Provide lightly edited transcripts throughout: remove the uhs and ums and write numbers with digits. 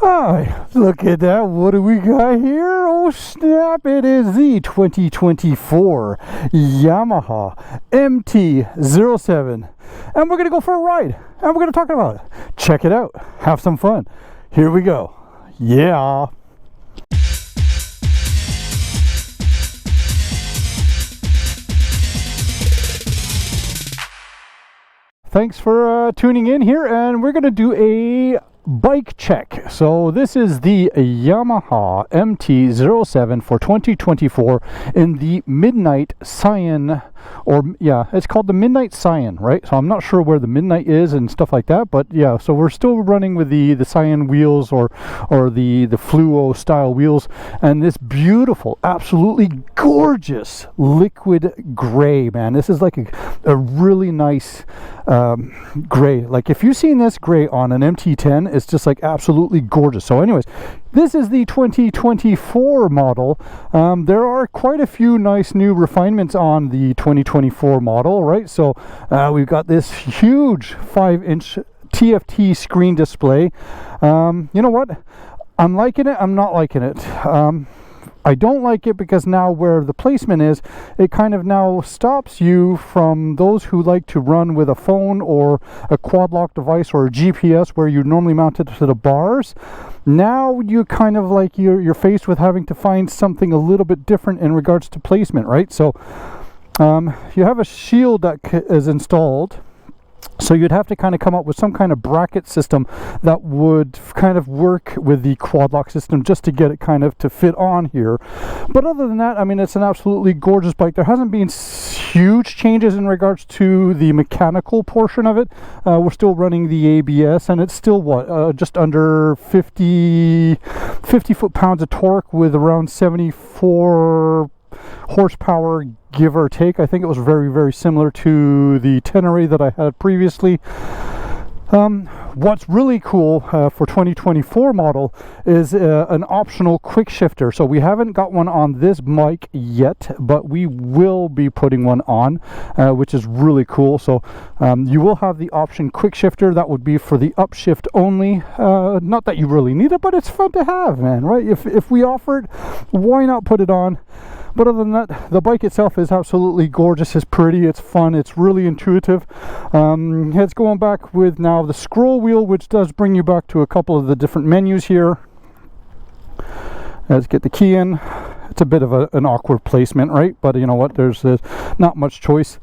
Hi, look at that. What do we got here? Oh snap, it is the 2024 Yamaha MT07. And we're going to go for a ride. And we're going to talk about it. Check it out. Have some fun. Here we go. Yeah. Thanks for tuning in here, and we're going to do a bike check. So this is the Yamaha MT07 for 2024 in the Midnight Cyan, or yeah, it's called the Midnight Cyan, right? So I'm not sure where the Midnight is and stuff like that, but yeah, so we're still running with the Cyan wheels or the fluo style wheels, and this beautiful, absolutely gorgeous liquid gray, man. This is like a really nice gray. Like if you've seen this gray on an MT10, it's just like absolutely gorgeous. So anyways, this is the 2024 model. There are quite a few nice new refinements on the 2024 model, right? So we've got this huge 5-inch TFT screen display. You know what? I'm liking it. I'm not liking it. I don't like it because now where the placement is, it kind of now stops you from those who like to run with a phone or a quad lock device or a GPS where you normally mount it to the bars. Now you kind of like you're faced with having to find something a little bit different in regards to placement, right? So you have a shield that is installed. So you'd have to kind of come up with some kind of bracket system that would kind of work with the quad lock system just to get it kind of to fit on here. But other than that, I mean, it's an absolutely gorgeous bike. There hasn't been huge changes in regards to the mechanical portion of it. We're still running the ABS, and it's still what, just under 50 foot-pounds of torque with around 74 horsepower, give or take. I think it was very, very similar to the Tenere that I had previously. What's really cool for 2024 model is an optional quick shifter. So we haven't got one on this bike yet, but we will be putting one on, which is really cool. So you will have the option quick shifter. That would be for the upshift only. Not that you really need it, but it's fun to have, man, right? If we offer it, why not put it on? But other than that, the bike itself is absolutely gorgeous. It's pretty, it's fun, it's really intuitive. It's going back with now the scroll wheel, which does bring you back to a couple of the different menus here. Let's get the key in. It's a bit of an awkward placement, right? But you know what, there's not much choice.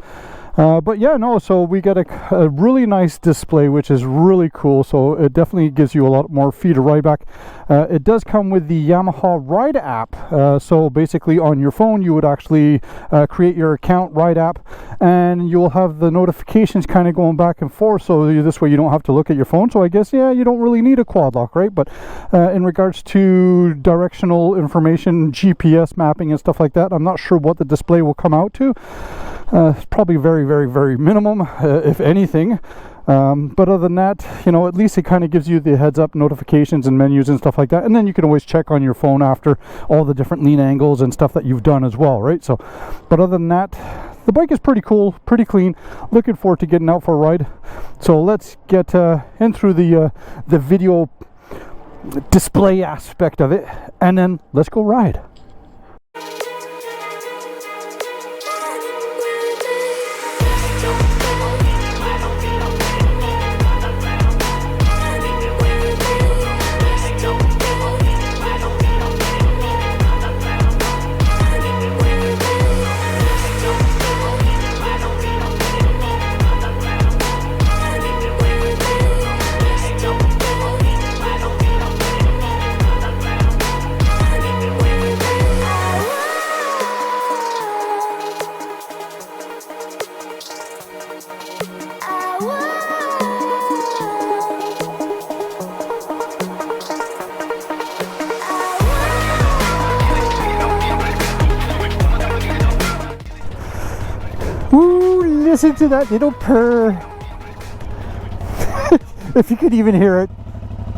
But yeah, no, so we get a really nice display, which is really cool. So it definitely gives you a lot more feet of ride back. It does come with the Yamaha Ride app. So basically on your phone, you would actually create your account Ride app, and you'll have the notifications kind of going back and forth. So this way you don't have to look at your phone. So I guess, yeah, you don't really need a quad lock, right? But in regards to directional information, GPS mapping and stuff like that, I'm not sure what the display will come out to. It's probably very, very, very minimum, if anything. But other than that, you know, at least it kind of gives you the heads up notifications and menus and stuff like that. And then you can always check on your phone after all the different lean angles and stuff that you've done as well, right? So, but other than that, the bike is pretty cool, pretty clean. Looking forward to getting out for a ride. So let's get in through the video display aspect of it, and then let's go ride. Ooh, listen to that little purr. If you could even hear it.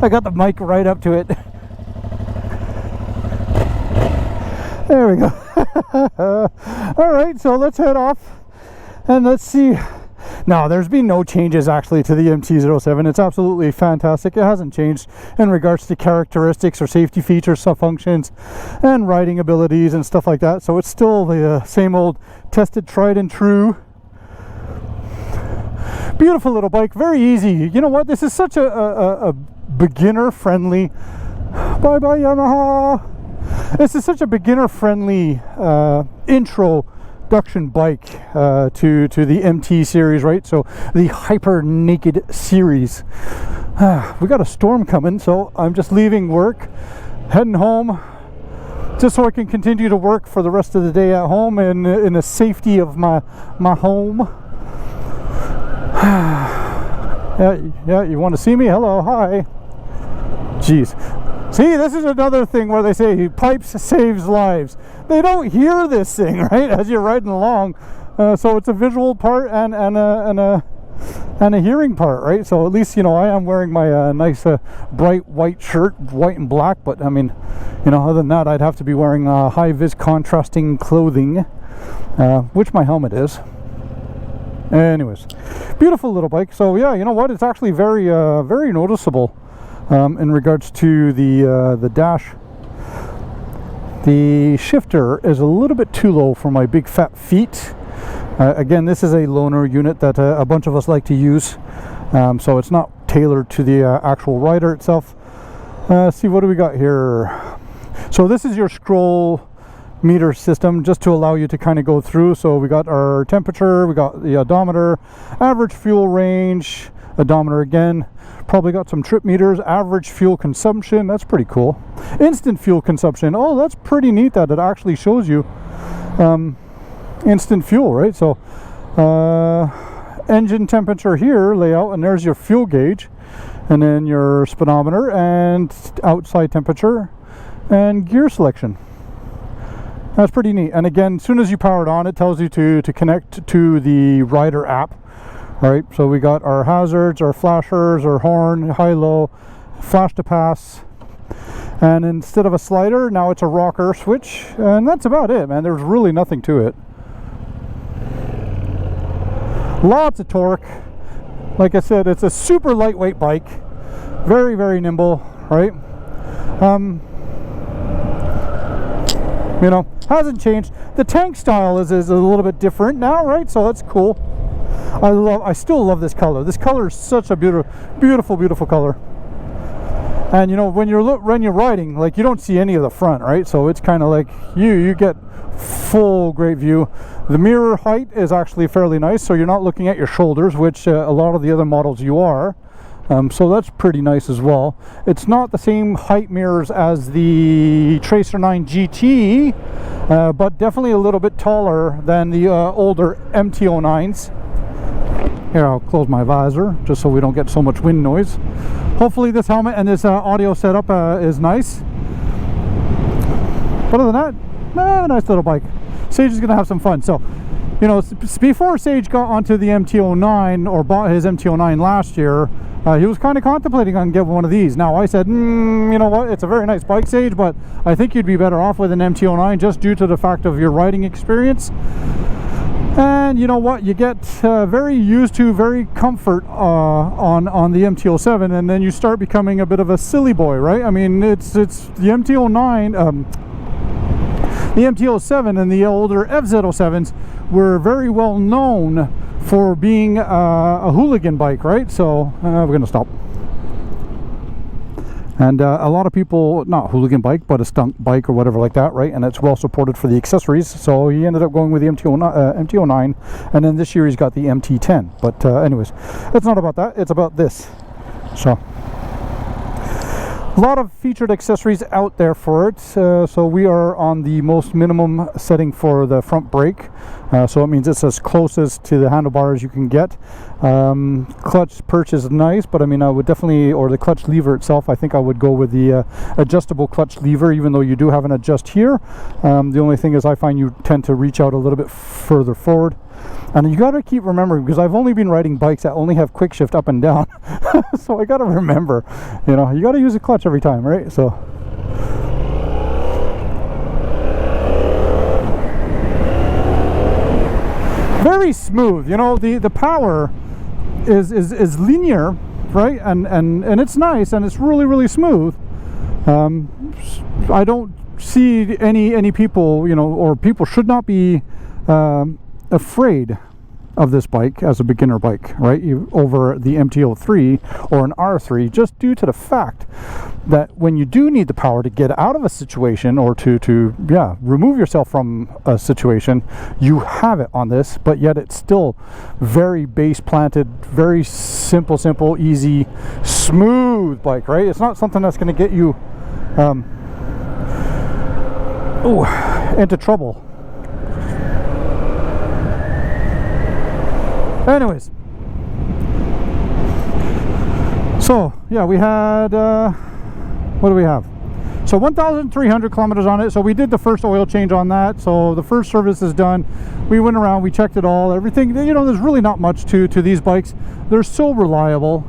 I got the mic right up to it. There we go. All right, so let's head off and let's see. No, there's been no changes actually to the MT07. It's absolutely fantastic. It hasn't changed in regards to characteristics or safety features, sub-functions, and riding abilities and stuff like that. So it's still the same old tested, tried and true. Beautiful little bike, very easy. You know what? This is such a beginner-friendly. Bye-bye Yamaha. This is such a beginner-friendly introduction bike to the MT series, right? So the Hyper Naked series. We got a storm coming, so I'm just leaving work, heading home, just so I can continue to work for the rest of the day at home and in the safety of my home. Yeah, you want to see me? Hello, hi. Jeez. See, this is another thing where they say pipes saves lives. They don't hear this thing, right, as you're riding along. So it's a visual part and a hearing part, right? So at least, you know, I am wearing my nice bright white shirt, white and black. But I mean, you know, other than that, I'd have to be wearing high-vis contrasting clothing, which my helmet is. Anyways, beautiful little bike. So yeah, you know what? It's actually very, very noticeable in regards to the dash. The shifter is a little bit too low for my big fat feet. Again, this is a loaner unit that a bunch of us like to use, so it's not tailored to the actual rider itself. Let's see, what do we got here? So this is your scroll meter system, just to allow you to kind of go through. So we got our temperature, we got the odometer, average fuel range, odometer again, probably got some trip meters, average fuel consumption. That's pretty cool. Instant fuel consumption. Oh, that's pretty neat that it actually shows you instant fuel, right? So engine temperature here, layout, and there's your fuel gauge, and then your speedometer and outside temperature and gear selection. That's pretty neat. And again, as soon as you power it on, it tells you to connect to the rider app, right? So we got our hazards, our flashers, our horn, high-low, flash to pass, and instead of a slider, now it's a rocker switch, and that's about it, man. There's really nothing to it. Lots of torque. Like I said, it's a super lightweight bike, very, very nimble, right? You know, hasn't changed. The tank style is a little bit different now, right? So that's cool. I still love this color. This color is such a beautiful color. And you know, when you're riding, like, you don't see any of the front, right? So it's kind of like you get full great view. The mirror height is actually fairly nice, so you're not looking at your shoulders, which a lot of the other models you are. So that's pretty nice as well. It's not the same height mirrors as the Tracer 9 GT, but definitely a little bit taller than the older MT09s. Here, I'll close my visor just so we don't get so much wind noise. Hopefully this helmet and this audio setup is nice. But other than that, nice little bike. Sage is going to have some fun. So, you know, before Sage got onto the MT09 or bought his MT09 last year, he was kind of contemplating on getting one of these. Now I said, you know what, it's a very nice bike, Sage, but I think you'd be better off with an MT09 just due to the fact of your riding experience. And you know what, you get very used to, very comfort on the MT07, and then you start becoming a bit of a silly boy, right? I mean, it's the MT09, the MT07 and the older FZ07s were very well known for being a hooligan bike, right? So we're gonna stop. And a lot of people, not hooligan bike, but a stunt bike or whatever like that, right? And it's well supported for the accessories. So he ended up going with the MT09, and then this year he's got the MT10. But anyways, it's not about that. It's about this. So a lot of featured accessories out there for it. So we are on the most minimum setting for the front brake. So it means it's as close as to the handlebar as you can get. Clutch perch is nice, but I mean, I would definitely, or the clutch lever itself, I think I would go with the adjustable clutch lever, even though you do have an adjust here. The only thing is I find you tend to reach out a little bit further forward. And you got to keep remembering, because I've only been riding bikes that only have quick shift up and down. So I got to remember, you know, you got to use a clutch every time, right? So very smooth. You know, the power is linear, right? And it's nice, and it's really smooth. I don't see any people, you know, or people should not be afraid of this bike as a beginner bike, right? Over the MT03 or an R3, just due to the fact that when you do need the power to get out of a situation, or to remove yourself from a situation, you have it on this. But yet it's still very base planted, very simple, easy, smooth bike, right? It's not something that's going to get you into trouble. Anyways, so yeah, we had what do we have? So 1,300 kilometers on it. So we did the first oil change on that. So the first service is done. We went around, we checked it all, everything. You know, there's really not much to these bikes. They're so reliable.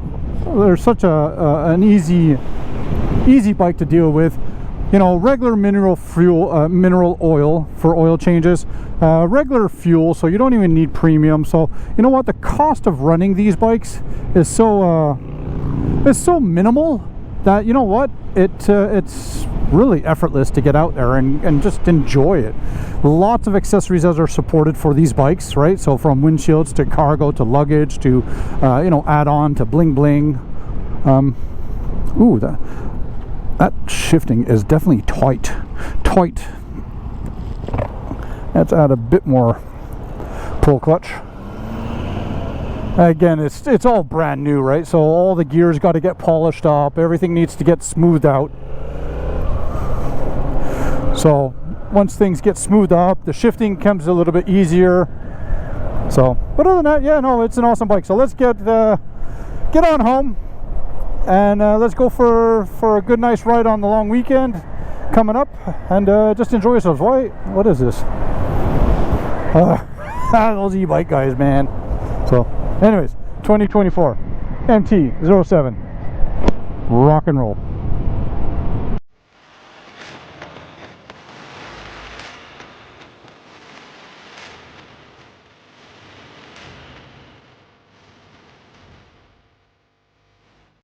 They're such an easy bike to deal with. You know, regular mineral oil for oil changes, regular fuel, so you don't even need premium. So you know what, the cost of running these bikes is so minimal that, you know what, it's really effortless to get out there and just enjoy it. Lots of accessories that are supported for these bikes, right? So from windshields to cargo to luggage to you know, add on to bling bling. That shifting is definitely tight. Let's add a bit more pull clutch. Again, it's all brand new, right? So all the gears got to get polished up. Everything needs to get smoothed out. So once things get smoothed up, the shifting comes a little bit easier. So, but other than that, yeah, no, it's an awesome bike. So let's get on home. And let's go for a good nice ride on the long weekend coming up, and just enjoy yourselves. What is this? Those e-bike guys, man. So anyways, 2024 MT07, rock and roll.